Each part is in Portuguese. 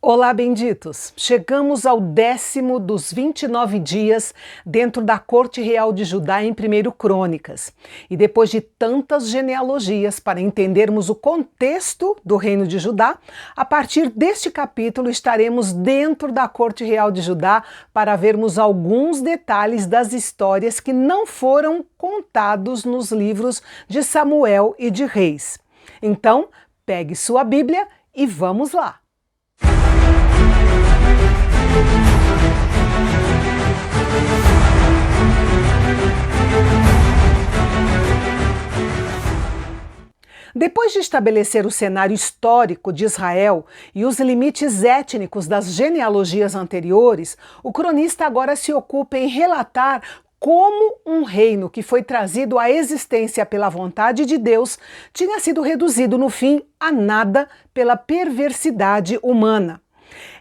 Olá, benditos! Chegamos ao 10º dos 29 dias dentro da corte real de Judá em 1 Crônicas. E depois de tantas genealogias para entendermos o contexto do reino de Judá, a partir deste capítulo estaremos dentro da corte real de Judá para vermos alguns detalhes das histórias que não foram contados nos livros de Samuel e de Reis. Então, pegue sua Bíblia e vamos lá! Depois de estabelecer o cenário histórico de Israel e os limites étnicos das genealogias anteriores, o cronista agora se ocupa em relatar como um reino que foi trazido à existência pela vontade de Deus tinha sido reduzido no fim a nada pela perversidade humana.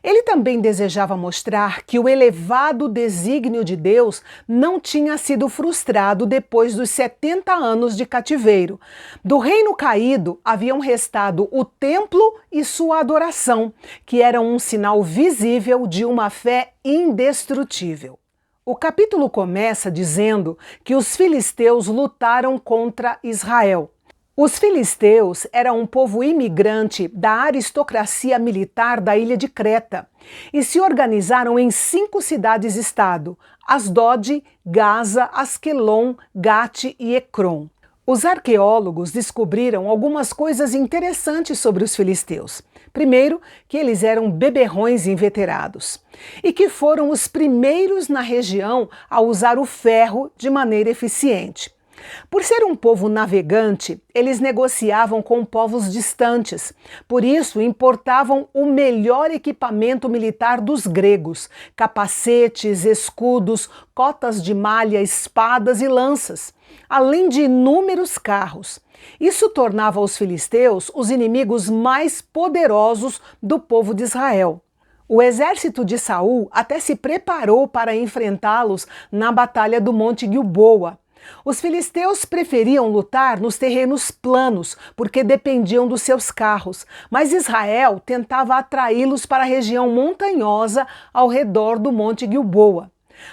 Ele também desejava mostrar que o elevado desígnio de Deus não tinha sido frustrado depois dos 70 anos de cativeiro. Do reino caído haviam restado o templo e sua adoração, que eram um sinal visível de uma fé indestrutível. O capítulo começa dizendo que os filisteus lutaram contra Israel. Os filisteus eram um povo imigrante da aristocracia militar da ilha de Creta e se organizaram em 5 cidades-estado: Asdod, Gaza, Asquelon, Gate e Ecrom. Os arqueólogos descobriram algumas coisas interessantes sobre os filisteus. Primeiro, que eles eram beberrões inveterados e que foram os primeiros na região a usar o ferro de maneira eficiente. Por ser um povo navegante, eles negociavam com povos distantes, por isso importavam o melhor equipamento militar dos gregos: capacetes, escudos, cotas de malha, espadas e lanças, além de inúmeros carros. Isso tornava os filisteus os inimigos mais poderosos do povo de Israel. O exército de Saul até se preparou para enfrentá-los na batalha do Monte Gilboa. Os filisteus preferiam lutar nos terrenos planos, porque dependiam dos seus carros, mas Israel tentava atraí-los para a região montanhosa ao redor do Monte Gilboa.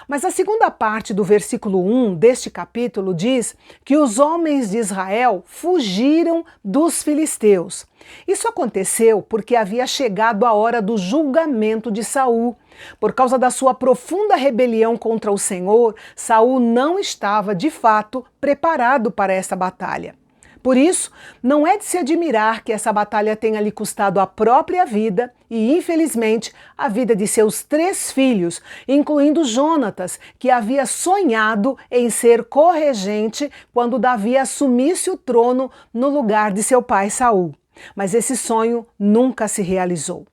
Mas a segunda parte do versículo 1 deste capítulo diz que os homens de Israel fugiram dos filisteus. Isso aconteceu porque havia chegado a hora do julgamento de Saul. Por causa da sua profunda rebelião contra o Senhor, Saul não estava, de fato, preparado para essa batalha. Por isso, não é de se admirar que essa batalha tenha lhe custado a própria vida e, infelizmente, a vida de seus 3 filhos, incluindo Jonatas, que havia sonhado em ser corregente quando Davi assumisse o trono no lugar de seu pai Saul. Mas esse sonho nunca se realizou.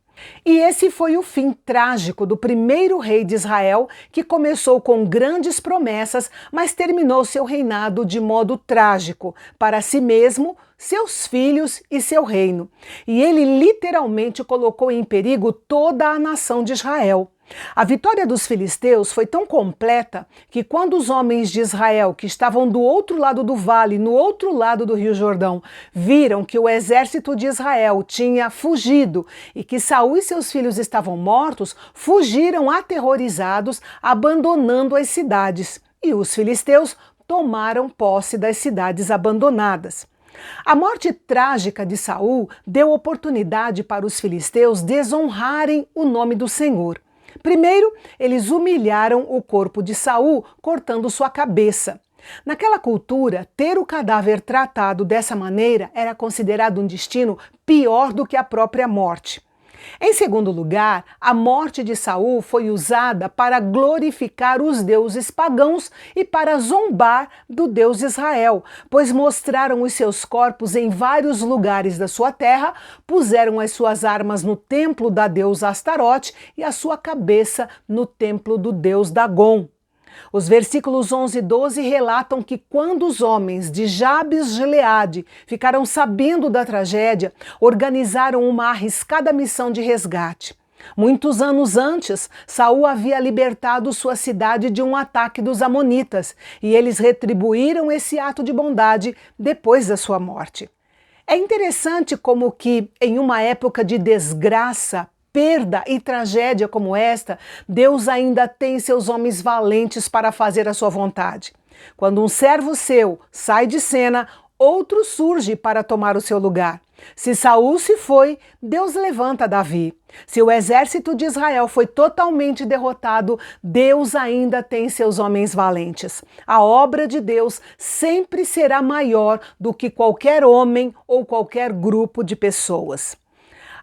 E esse foi o fim trágico do primeiro rei de Israel, que começou com grandes promessas, mas terminou seu reinado de modo trágico, para si mesmo, seus filhos e seu reino. E ele literalmente colocou em perigo toda a nação de Israel. A vitória dos filisteus foi tão completa que quando os homens de Israel, que estavam do outro lado do vale, no outro lado do Rio Jordão, viram que o exército de Israel tinha fugido e que Saul e seus filhos estavam mortos, fugiram aterrorizados, abandonando as cidades. E os filisteus tomaram posse das cidades abandonadas. A morte trágica de Saul deu oportunidade para os filisteus desonrarem o nome do Senhor. Primeiro, eles humilharam o corpo de Saul, cortando sua cabeça. Naquela cultura, ter o cadáver tratado dessa maneira era considerado um destino pior do que a própria morte. Em segundo lugar, a morte de Saul foi usada para glorificar os deuses pagãos e para zombar do Deus Israel, pois mostraram os seus corpos em vários lugares da sua terra, puseram as suas armas no templo da deusa Astarote e a sua cabeça no templo do deus Dagom. Os versículos 11 e 12 relatam que quando os homens de Jabes Gileade ficaram sabendo da tragédia, organizaram uma arriscada missão de resgate. Muitos anos antes, Saul havia libertado sua cidade de um ataque dos amonitas, e eles retribuíram esse ato de bondade depois da sua morte. É interessante como que, em uma época de desgraça, perda e tragédia como esta, Deus ainda tem seus homens valentes para fazer a sua vontade. Quando um servo seu sai de cena, outro surge para tomar o seu lugar. Se Saul se foi, Deus levanta Davi. Se o exército de Israel foi totalmente derrotado, Deus ainda tem seus homens valentes. A obra de Deus sempre será maior do que qualquer homem ou qualquer grupo de pessoas.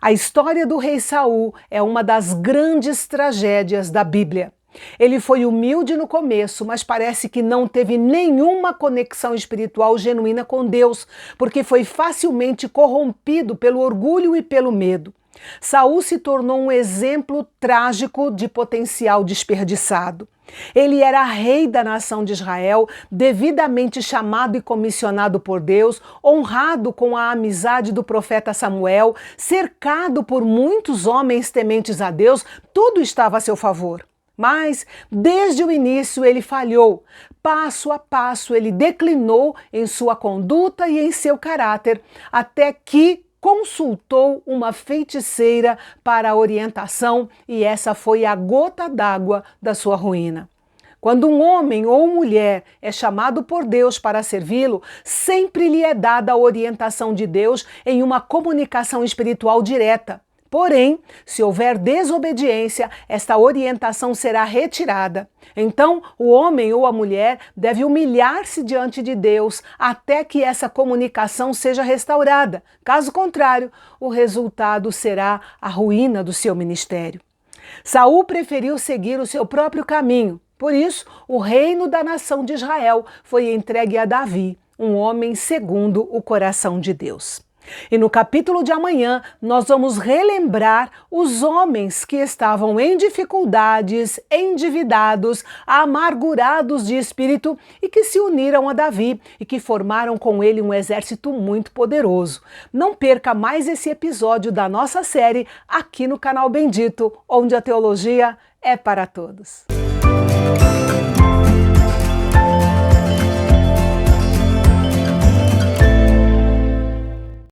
A história do rei Saul é uma das grandes tragédias da Bíblia. Ele foi humilde no começo, mas parece que não teve nenhuma conexão espiritual genuína com Deus, porque foi facilmente corrompido pelo orgulho e pelo medo. Saul se tornou um exemplo trágico de potencial desperdiçado. Ele era rei da nação de Israel, devidamente chamado e comissionado por Deus, honrado com a amizade do profeta Samuel, cercado por muitos homens tementes a Deus, tudo estava a seu favor. Mas, desde o início, ele falhou. Passo a passo, ele declinou em sua conduta e em seu caráter, até que consultou uma feiticeira para a orientação, e essa foi a gota d'água da sua ruína. Quando um homem ou mulher é chamado por Deus para servi-lo, sempre lhe é dada a orientação de Deus em uma comunicação espiritual direta. Porém, se houver desobediência, esta orientação será retirada. Então, o homem ou a mulher deve humilhar-se diante de Deus até que essa comunicação seja restaurada. Caso contrário, o resultado será a ruína do seu ministério. Saul preferiu seguir o seu próprio caminho. Por isso, o reino da nação de Israel foi entregue a Davi, um homem segundo o coração de Deus. E no capítulo de amanhã, nós vamos relembrar os homens que estavam em dificuldades, endividados, amargurados de espírito e que se uniram a Davi e que formaram com ele um exército muito poderoso. Não perca mais esse episódio da nossa série aqui no canal Bendito, onde a teologia é para todos.